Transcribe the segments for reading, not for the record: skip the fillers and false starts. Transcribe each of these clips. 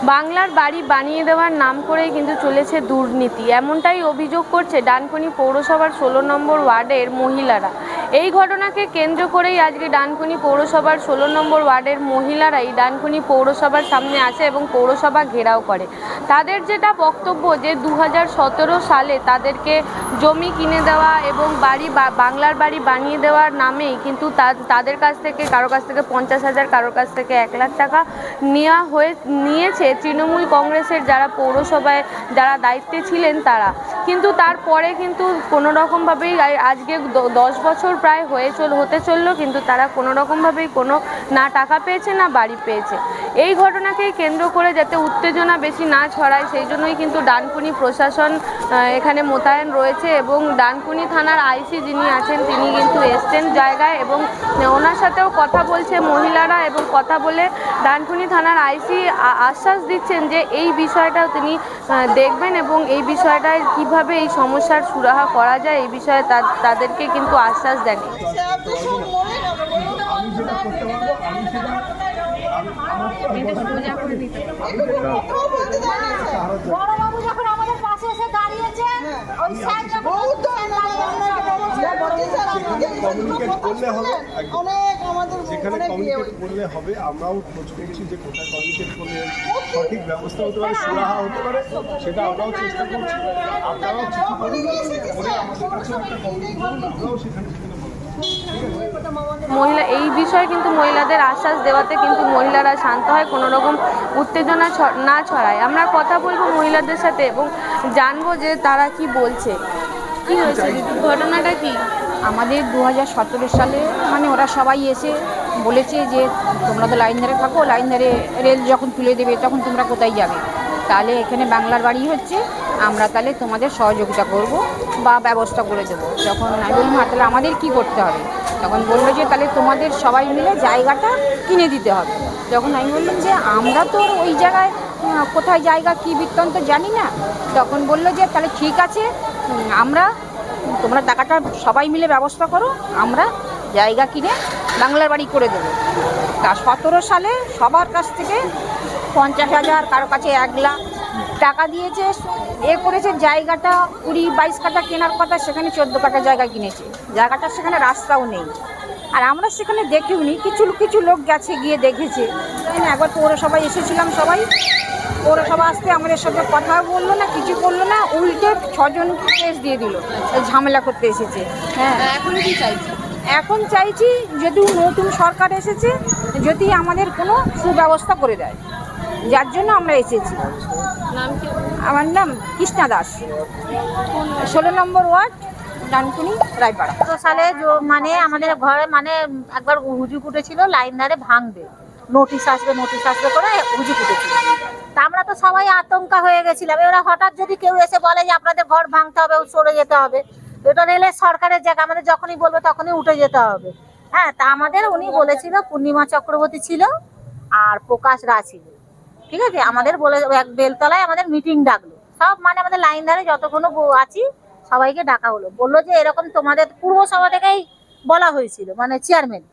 বাংলার বাড়ি বানিয়ে দেওয়ার নাম করেই কিন্তু চলেছে দুর্নীতি, এমনটাই অভিযোগ করছে ডানকুনি পৌরসভার 16 নম্বর ওয়ার্ডের মহিলারা। এই ঘটনাকে কেন্দ্র করেই আজকে ডানকুনি পৌরসভার 16 নম্বর ওয়ার্ডের মহিলারাই ডানকুনি পৌরসভার সামনে আসে এবং পৌরসভা ঘেরাও করে। তাদের যেটা বক্তব্য যে 2017 সালে তাদেরকে জমি কিনে দেওয়া এবং বাংলার বাড়ি বানিয়ে দেওয়ার নামেই কিন্তু তাদের কাছ থেকে কারো কাছ থেকে 50,000, কারোর কাছ থেকে 1 লাখ টাকা নিয়েছে তৃণমূল কংগ্রেসের যারা পৌরসভায় যারা দায়িত্বে ছিলেন তারা। কিন্তু তারপরে কিন্তু কোনো রকমভাবেই আজকে 10 বছর প্রায় হতে চললো, কিন্তু তারা কোনো রকমভাবেই কোনো না টাকা পেয়েছে না বাড়ি পেয়েছে। এই ঘটনাকেই কেন্দ্র করে যাতে উত্তেজনা বেশি না ছড়ায় সেই জন্যই কিন্তু ডানকুনি প্রশাসন এখানে মোতায়েন রয়েছে এবং ডানকুনি থানার আইসি যিনি আছেন তিনি কিন্তু এসছেন জায়গায় এবং ওনার সাথেও কথা বলছে মহিলারা এবং কথা বলে ডানকুনি থানার আইসি আশ্বাস দিচ্ছেন যে এই বিষয়টাও তিনি দেখবেন এবং এই বিষয়টায় কিভাবে এই সমস্যার সুরাহা করা যায় এই বিষয়ে তাদেরকে কিন্তু আশ্বাস দেন। আমরাও খোঁজ করছি যে কোথায় কমিউনিকেট করলে সঠিক ব্যবস্থা হতে পারে, সুরাহা হতে পারে, সেটা আমরাও চেষ্টা করছি। আপনারাও চিঠি করুন, আমরাও সেখানে এই বিষয়ে কিন্তু মহিলাদের আশ্বাস দেওয়াতে কিন্তু মহিলারা শান্ত হয়, কোনো রকম উত্তেজনা না ছড়ায়। আমরা কথা বলবো মহিলাদের সাথে এবং জানবো যে তারা কি বলছে। কি হয়েছে ঘটনাটা কি? আমাদের 2017 সালে মানে ওরা সবাই এসে বলেছে যে তোমরা তো লাইন ধারে থাকো, লাইন ধারে রেল যখন তুলে দেবে তখন তোমরা কোথায় যাবে, তাহলে এখানে বাংলার বাড়ি হচ্ছে, আমরা তাহলে তোমাদের সহযোগিতা করব বা ব্যবস্থা করে দেবো। যখন আমি বললাম তাহলে আমাদের কি করতে হবে, তখন বললো যে তাহলে তোমাদের সবাই মিলে জায়গাটা কিনে দিতে হবে। যখন আমি বললাম যে আমরা তো ওই জায়গায় কোথায় জায়গা কী বৃত্তান্ত জানি না, তখন বললো যে তাহলে ঠিক আছে, তোমরা টাকাটা সবাই মিলে ব্যবস্থা করো, আমরা জায়গা কিনে বাংলার বাড়ি করে দেবো। তা 17 সালে সবার কাছ থেকে 50,000, কারো কাছে 1 লাখ টাকা দিয়েছে, করেছে। জায়গাটা 20-22 কাঠা কেনার কথা, সেখানে 14 কাঠা জায়গা কিনেছে। জায়গাটা সেখানে রাস্তাও নেই, আর আমরা সেখানে দেখিও নি, কিছু লোক গেছে গিয়ে দেখেছে। একবার পৌরসভায় এসেছিলাম, সবাই পৌরসভা আসতে আমাদের সাথে কথা বললো না, কিছু করলো না, উল্টে 6 জনকে কেস দিয়ে দিল, ঝামেলা করতে এসেছে। হ্যাঁ, এখন কি চাইছি? এখন চাইছি যদি নতুন সরকার এসেছে যদি আমাদের কোনো সুব্যবস্থা করে দেয়, যার জন্য আমরা এসেছি। আমার নাম কৃষ্ণা দাস, 16 নম্বর ওয়ার্ড, ডানকুনি, রায়পাড়া। সালে মানে আমাদের ঘরে মানে একবার হুজুক উঠেছিল লাইন ধারে ভাঙবে, নোটিশ আসবে করে হুজুক উঠেছিল। তা আমরা তো সবাই আতঙ্কা হয়ে গেছিলাম। এরা হঠাৎ যদি কেউ এসে বলে যে আপনাদের ঘর ভাঙতে হবে, সরে যেতে হবে, এটা রেলের সরকারের জায়গা, আমাদের যখনই বলবে তখনই উঠে যেতে হবে। হ্যাঁ, তা আমাদের উনি বলেছিল, পূর্ণিমা চক্রবর্তী ছিল আর প্রকাশ রা ছিল, ঠিক আছে। আমাদের বলে এক বেলতলায় আমাদের মিটিং ডাকলো, সব মানে আমাদের লাইন ধারে যতগুলো আছি সবাইকে ডাকা হলো। বললো যে এরকম তোমাদের পূর্বসভা থেকেই বলা হয়েছিল, মানে চেয়ারম্যান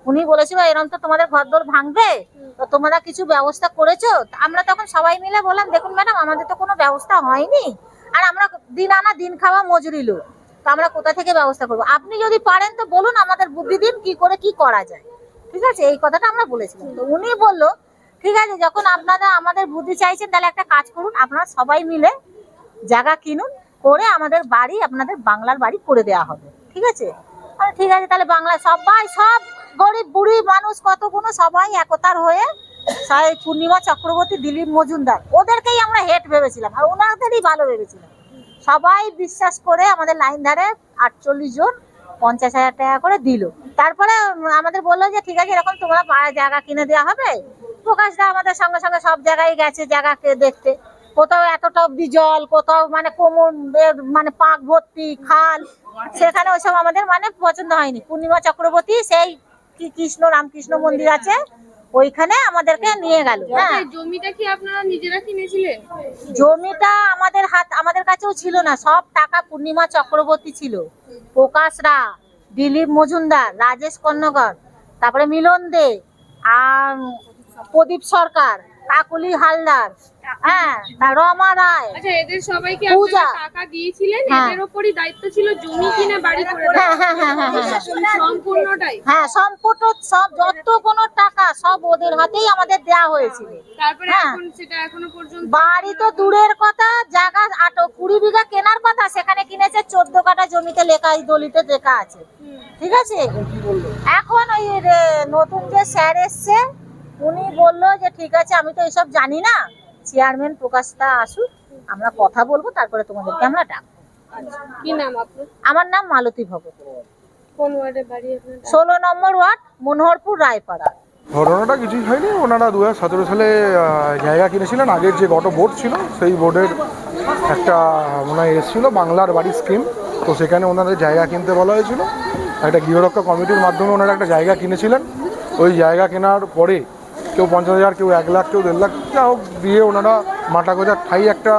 উনি বলেছিল এরকম তো তোমাদের ঘরদোর ভাঙবে, তো তোমরা কিছু ব্যবস্থা করেছো? আমরা তখন সবাই মিলে বললাম দেখুন ম্যাডাম, আমাদের তো কোনো ব্যবস্থা হয়নি, আর আমরা দিন আনা দিন খাওয়া মজুরি লোক, তো আমরা কোথা থেকে ব্যবস্থা করবো? আপনি যদি পারেন তো বলুন, আমাদের বুদ্ধি দিন কি করে কি করা যায়, ঠিক আছে। এই কথাটা আমরা বলেছিলাম। তো উনি বললো ঠিক আছে, যখন আপনারা আমাদের বুদ্ধি চাইছেন তাহলে একটা কাজ করুন, আপনারা সবাই মিলে জায়গা কিনুন, করে আমাদের বাড়ি আপনাদের বাংলার বাড়ি করে দেওয়া হবে, ঠিক আছে। ঠিক আছে, তাহলে বাংলা সবাই, সব গরিব বুড়ি মানুষ কতগুলো সবাই একতার হয়ে পূর্ণিমা চক্রবর্তী, দিলীপ মজুমদার, ওদেরকেই আমরা হেড ভেবেছিলাম আর ওনাদেরই ভালো ভেবেছিলাম। সবাই বিশ্বাস করে আমাদের লাইন ধারে 48 জন 50,000 টাকা করে দিল। তারপরে আমাদের বললো যে ঠিক আছে, এরকম তোমরা জায়গা কিনে দেওয়া হবে। প্রকাশদা আমাদের সঙ্গে সঙ্গে সব জায়গায় গেছে জায়গাকে দেখতে, কোথাও এতটা অব্দি জল, কোথাও মানে কোমর মানে পাক ভর্তি খাল, সেখানে ওইসব আমাদের মানে পছন্দ হয়নি। পূর্ণিমা চক্রবর্তী সেই কি রামকৃষ্ণ মন্দির আছে ওইখানে আমাদেরকে নিয়ে গেল। হ্যাঁ, জমিটা কি আপনারা নিজেরা কিনেছিলেন? জমিটা আমাদের কাছেও ছিল না, সব টাকা পূর্ণিমা চক্রবর্তী ছিল, প্রকাশ রা, দিলীপ মজুমদার, রাজেশ কর্ণকর, তারপরে মিলন দে আর প্রদীপ সরকার, কাকুলি হালদার, হ্যাঁ, তা রমা রায়। আচ্ছা, এদের সবাইকে পূজা। আপনারা টাকা দিয়েছিলেন? হ্যাঁ। এদের উপরই দায়িত্ব ছিল জমি কিনে বাড়ি করে দেওয়া? হ্যাঁ। সম্পূর্ণটাই? হ্যাঁ, সম্পূর্ণ সব যত কোনো টাকা সব ওদের হাতেই আমাদের দেয়া হয়েছিল। তারপরে হ্যাঁ। এখন সেটা এখনো পর্যন্ত বাড়ি তো দূরের কথা, জায়গা 20 বিঘা কেনার কথা, সেখানে কিনেছে 14 কাঠা জমিতে লেখা, দলিতে লেখা আছে। ঠিক আছে, এখন ওই নতুন যে স্যার এসছে উনি বললো যে ঠিক আছে, আমি তো এসব জানি না, চেয়ারম্যান প্রকাশটা আসুক, আমরা কথা বলবো, তারপরে তোমাদেরকে আমরা ডাকবো। কি নাম আপনার? আমার নাম মালতী ভগত, কোন ওয়ার্ডে বাড়ি আপনার? 16 নম্বর ওয়ার্ড, মনোহরপুর, রায়পাড়া। ঘটনাটা কিছুই হয়নি। ওনারা 2017 সালে জায়গা কিনেছিলেন। আগের যে গত বোর্ড ছিল সেই বোর্ডের একটা মনে হয় এসেছিলো বাংলার বাড়ি স্কিম, তো সেখানে ওনাদের জায়গা কিনতে বলা হয়েছিল। একটা গৃহরক্ষা কমিটির মাধ্যমে ওনারা একটা জায়গা কিনেছিলেন। ওই জায়গা কেনার পরে কেউ 50,000, কেউ 1 লাখ, কেউ 1.5 লাখ, যা হোক দিয়ে ওনারা মাটা গোজার ঠাই একটা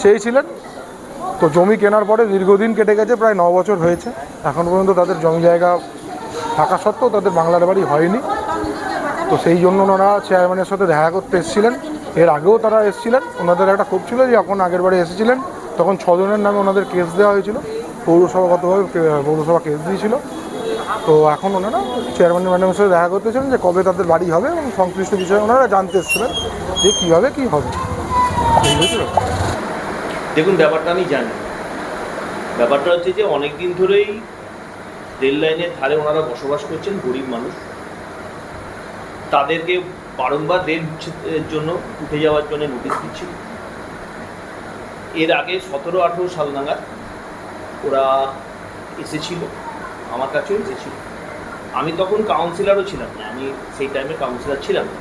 চেয়েছিলেন। তো জমি কেনার পরে দীর্ঘদিন কেটে গেছে, প্রায় 9 বছর হয়েছে। এখন পর্যন্ত তাদের জমি জায়গা থাকা সত্ত্বেও তাদের বাংলার বাড়ি হয়নি। তো সেই জন্য ওনারা চেয়ারম্যানের সাথে দেখা করতে এসেছিলেন। এর আগেও তারা এসেছিলেন। ওনাদের একটা ক্ষোভ ছিল যে যখন আগের বারে এসেছিলেন তখন 6 জনের নামে ওনাদের কেস দেওয়া হয়েছিল, পৌরসভাগতভাবে পৌরসভা কেস দিয়েছিল। তো এখন ওনারা চেয়ারম্যান ম্যাডামের সাথে দেখা করতেছিলেন যে কবে তাদের বাড়ি হবে এবং সংশ্লিষ্ট বিষয়ে ওনারা জানতে এসেছিলেন যে কীভাবে কী হবে। এই হচ্ছে ব্যাপার। দেখুন, ব্যাপারটা আমি জানি। ব্যাপারটা হচ্ছে যে অনেক দিন ধরেই রেল লাইনের ধারে ওনারা বসবাস করছেন, গরিব মানুষ। তাদেরকে বারংবার রেল উচ্ছেদের জন্য উঠে যাওয়ার জন্য নোটিশ দিচ্ছিল। এর আগে 17-18 সাল নাগাদ ওরা এসেছিল, আমার কাছেও এসেছিল। আমি তখন কাউন্সিলরও ছিলাম না, আমি সেই টাইমে কাউন্সিলর ছিলাম না।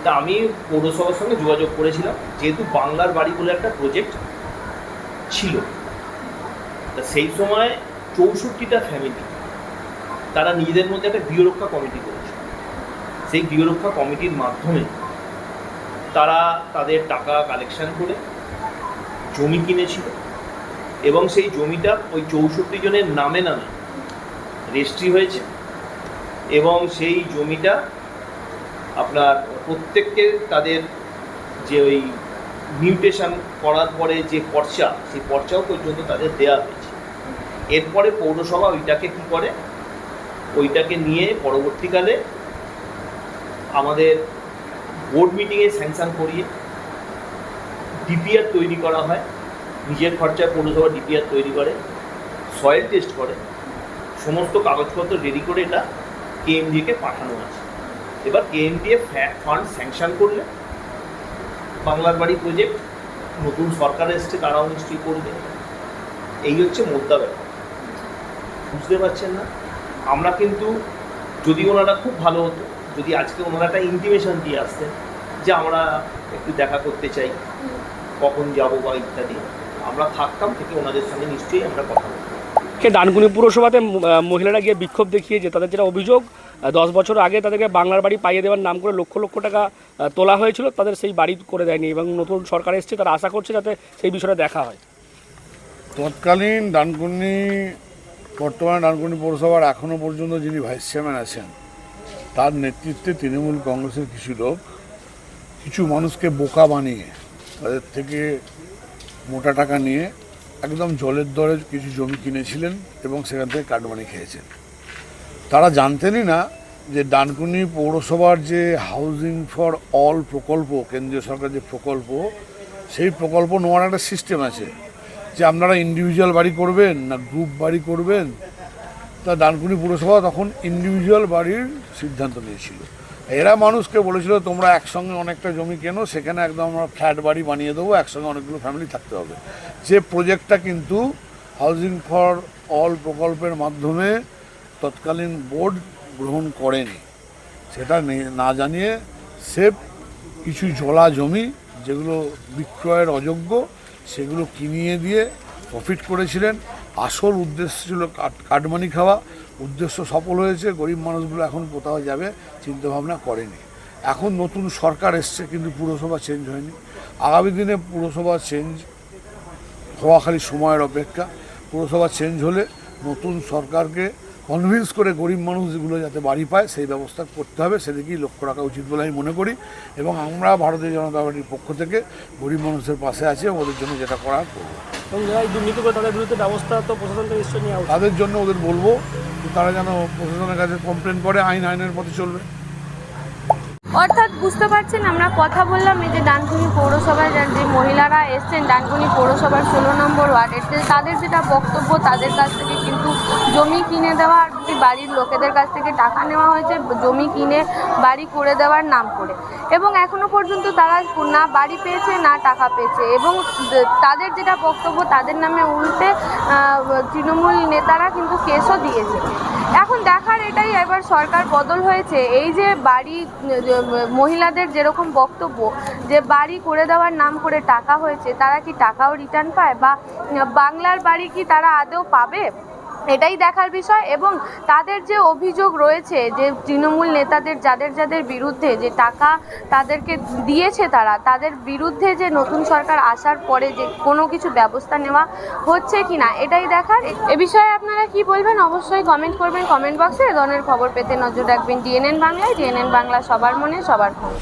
তা আমি পৌরসভার সঙ্গে যোগাযোগ করেছিলাম, যেহেতু বাংলার বাড়ি বলে একটা প্রজেক্ট ছিল। তা সেই সময় 64টা ফ্যামিলি তারা নিজেদের মধ্যে একটা গৃহরক্ষা কমিটি করেছে। সেই গৃহরক্ষা কমিটির মাধ্যমে তারা তাদের টাকা কালেকশন করে জমি কিনেছিল এবং সেই জমিটা ওই 64 জনের নামে নামে রেজিস্ট্রি হয়েছে এবং সেই জমিটা আপনার প্রত্যেককে তাদের যে ওই মিউটেশন করার পরে যে পর্চা, সেই পর্চাও পর্যন্ত তাদের দেওয়া হয়েছে। এরপরে পৌরসভা ওইটাকে কী করে, ওইটাকে নিয়ে পরবর্তীকালে আমাদের বোর্ড মিটিংয়ে স্যাংশন করিয়ে ডিপিআর তৈরি করা হয়। নিজের খরচায় পৌরসভা ডিপিআর তৈরি করে, সয়েল টেস্ট করে, সমস্ত কাগজপত্র রেডি করে এটা কেএমডিএকে পাঠানো আছে। এবার কেএমডিএ ফান্ড স্যাংশন করলে বাংলার বাড়ি প্রজেক্ট নতুন সরকার এসছে, তারাও নিশ্চয়ই করবে। এই হচ্ছে মোদ্দা ব্যাপার। বুঝতে পারছেন না? আমরা কিন্তু যদি ওনারা খুব ভালো হতো, যদি আজকে ওনারা একটা ইন্টিমেশন দিয়ে আসতেন যে আমরা একটু দেখা করতে চাই, কখন যাবো বা ইত্যাদি, আমরা থাকতাম, থেকে ওনাদের সঙ্গে নিশ্চয়ই আমরা কথা বলতাম। ডানকুনি পুরসভাতে মহিলারা গিয়ে বিক্ষোভ দেখিয়েছে। তাদের যেটা অভিযোগ, 10 বছর আগে তাদেরকে বাংলার বাড়ি পাইয়ে দেওয়ার নাম করে লক্ষ লক্ষ টাকা তোলা হয়েছিল, তাদের সেই বাড়ি করে দেয়নি এবং নতুন সরকার এসছে, তারা আশা করছে যাতে সেই বিষয়টা দেখা হয়। তৎকালীন বর্তমানে ডানকুনি পৌরসভার এখনও পর্যন্ত যিনি ভাইস চেয়ারম্যান আছেন, তার নেতৃত্বে তৃণমূল কংগ্রেসের কিছু লোক কিছু মানুষকে বোকা বানিয়ে তাদের থেকে মোটা টাকা নিয়ে একদম জলের দরে কিছু জমি কিনেছিলেন এবং সেখান থেকে কাটমানি খেয়েছেন। তারা জানতেনই না যে ডানকুনি পৌরসভার যে হাউজিং ফর অল প্রকল্প, কেন্দ্রীয় সরকার যে প্রকল্প, সেই প্রকল্প নেওয়ার একটা সিস্টেম আছে যে আপনারা ইন্ডিভিজুয়াল বাড়ি করবেন না গ্রুপ বাড়ি করবেন। তা ডানকুনি পুরসভা তখন ইন্ডিভিজুয়াল বাড়ির সিদ্ধান্ত নিয়েছিল। এরা মানুষকে বলেছিল তোমরা একসঙ্গে অনেকটা জমি কেনো, সেখানে একদম আমরা ফ্ল্যাট বাড়ি বানিয়ে দেবো, একসঙ্গে অনেকগুলো ফ্যামিলি থাকতে হবে। যে প্রজেক্টটা কিন্তু হাউজিং ফর অল প্রকল্পের মাধ্যমে তৎকালীন বোর্ড গ্রহণ করেনি, সেটা না জানিয়ে সেফ কিছু জলা জমি যেগুলো বিক্রয়ের অযোগ্য সেগুলো কিনিয়ে দিয়ে প্রফিট করেছিলেন। আসল উদ্দেশ্য ছিল কাটমানি খাওয়া। উদ্দেশ্য সফল হয়েছে, গরিব মানুষগুলো এখন কোথাও যাবে চিন্তাভাবনা করেনি। এখন নতুন সরকার এসছে কিন্তু পুরসভা চেঞ্জ হয়নি। আগামী দিনে পুরসভা চেঞ্জ হওয়া খালি সময়ের অপেক্ষা। পুরসভা চেঞ্জ হলে নতুন সরকারকে কনভিন্স করে গরিব মানুষগুলো যাতে বাড়ি পায় সেই ব্যবস্থা করতে হবে, সেদিকেই লক্ষ্য রাখা উচিত বলে আমি মনে করি। এবং আমরা ভারতীয় জনতা পার্টির পক্ষ থেকে গরিব মানুষের পাশে আছি, ওদের জন্য যেটা করার করবো। এবং যারা এই দুর্নীতি করে তাদের বিরুদ্ধে ব্যবস্থা তো প্রশাসনকে নিশ্চয়ই নেওয়া উচিত। তাদের জন্য ওদের বলবো যে তারা যেন প্রশাসনের কাছে কমপ্লেন করে, আইনের পথে চলবে। অর্থাৎ বুঝতে পারছেন, আমরা কথা বললাম এই যে ডানকুনি পৌরসভায় যে মহিলারা এসছেন ডানকুনি পৌরসভার 16 নম্বর ওয়ার্ডের, তাদের যেটা বক্তব্য, তাদের কাছ থেকে কিন্তু জমি কিনে দেওয়া আর বাড়ির লোকেদের কাছ থেকে টাকা নেওয়া হয়েছে জমি কিনে বাড়ি করে দেওয়ার নাম করে, এবং এখনো পর্যন্ত তারা না বাড়ি পেয়েছে না টাকা পেয়েছে। এবং তাদের যেটা বক্তব্য, তাদের নামে উল্টে তৃণমূল নেতারা কিন্তু কেসও দিয়েছে। এখন দেখার এটাই, এবার সরকার বদল হয়েছে, এই যে বাড়ি মহিলাদের যেরকম বক্তব্য যে বাড়ি করে দেওয়ার নাম করে টাকা হয়েছে, তারা কি টাকাও রিটার্ন পায় বা বাংলার বাড়ি কি তারা আদৌ পাবে, এটাই দেখার বিষয়। এবং তাদের যে অভিযোগ রয়েছে যে তৃণমূল নেতাদের যাদের বিরুদ্ধে যে টাকা তাদেরকে দিয়েছে তাদের বিরুদ্ধে যে নতুন সরকার আসার পরে যে কোনো কিছু ব্যবস্থা নেওয়া হচ্ছে কিনা, এটাই দেখার। এ বিষয়ে আপনারা কি বলবেন অবশ্যই কমেন্ট করবেন কমেন্ট বক্সে। এ ধরনের খবর পেতে নজর রাখবেন ডিএনএন বাংলায়। ডিএনএন বাংলা, সবার মনে সবার খবর।